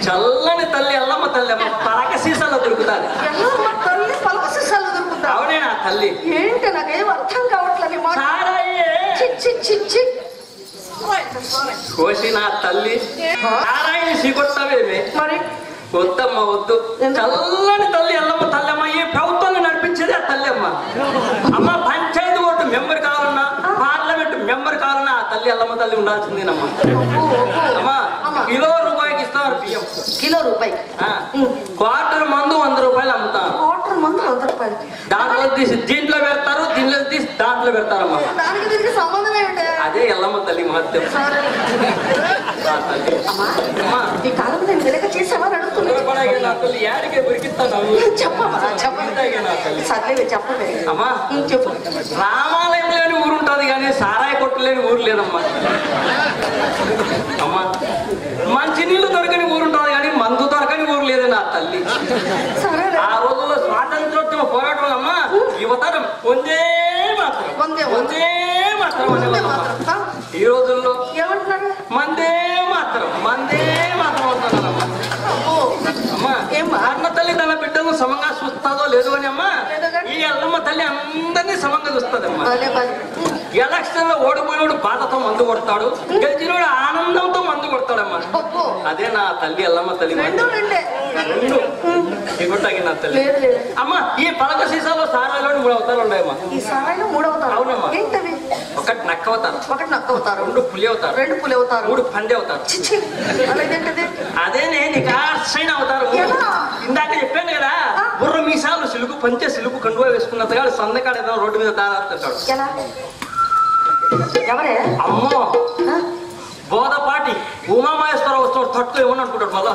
చల్లని తల్లి ఎల్లమ్మ తల్లి అమ్మ పలక సీసాలో దొరుకుతాది. తల్లి పలక సీసాలో దొరుకుతా? అవునేనా తల్లి? ఏంటి నాకేం అర్థం కావట్లేదు. కోసి నా తల్లి సారాయి సిగొట్టవేమే మరి వద్దమ్మ వద్దు. చల్లని తల్లి ఎల్లమ్మ తల్లి అమ్మ. ఈ ప్రభుత్వాన్ని నడిపించేది ఆ తల్లి అమ్మ. అమ్మ పంచాయతీ ఓటు మెంబర్ కావాలన్నా పార్లమెంట్ మెంబర్ కావాలన్నా ఆ తల్లి ఎల్లమ్మ తల్లి ఉండాల్సిందేనమ్మా. అమ్మా కిలో రూపాయికి ఇస్తారు బియ్యం. కిలో రూపాయి క్వార్టర్ మందు 100 రూపాయలు అమ్ముతారు. క్వార్టర్ మందు 100 రూపాయలు. దాంట్లో తీసి దీంట్లో పెడతారు, దీంట్లో తీసి దాంట్లో పెడతారమ్మా. దానికి దీనికి సంబంధం ఏంటి? అదే ఎల్లమ్మ తల్లి మహత్యం. ఈ కాలం నేను వెనక చేసామని అడుగుతున్నాను. యాడికే ఉరికిస్తాను. చెప్పమ్మా సర్లే చెప్పవే. అమ్మా చెప్పు. రామాలయం లేని ఊరు ఉంటుంది కానీ సారాయి కొట్టు లేని ఊరు లేదమ్మా. అమ్మా మంచినీళ్ళు దొరకని ఊరు ఉంటుంది కానీ మందు దొరకని ఊరు లేదు నా తల్లి. ఆ రోజుల్లో స్వాతంత్రోద్యమ పోరాటం వల్ల అమ్మా యువతరం వందే మాత్రం వందే మాత్రం అనేవాళ్ళమ్మా. ఈ రోజుల్లో ఏమంటున్నారు? మందే మాత్రం మందే మాత్రం అవుతున్నారమ్మా. అమ్మా అన్న తల్లి తన బిడ్డను సమంగా చూస్తుందో లేదు అని అమ్మా ఈ ఎల్లమ్మ తల్లి అందరినీ సమంగా చూస్తుందమ్మా. ఎలక్షన్ లో ఓడిపోయినోడు బాధతో మందు కొడతాడు, గెలిచినోడు ఆనందంతో మందు కొడతాడమ్మా. అదే నా తల్లి ఎల్లమ్మ తల్లి. ఇగొట్టాగి నా తల్లి. అమ్మా ఈ పలక సీసాలో సారాయిలో 3 అవతారాలు ఉన్నాయమ్మా. ఈ సారాయిలో 3 అవతారాలు? అవునమ్మా. ఏంటవి? ఒకటి నక్క అవతారం, 2 పులి అవతారం, 3 పంది అవతారం. అదేనే నికార్సైన అవతారం. ఇందాక చెప్పాను కదా బుర్ర మీసాలు సిలుకు పంచే సిలుకు కండువా వేసుకున్నట్టుగా సందకాడ ఏదో రోడ్డు మీద దారాడుతాడు. ఎవరే? అమ్మో బోధపాటి ఉమామహేశ్వరరావు వస్తాడు. తట్టు ఏమని అనుకుంటాడు మళ్ళా.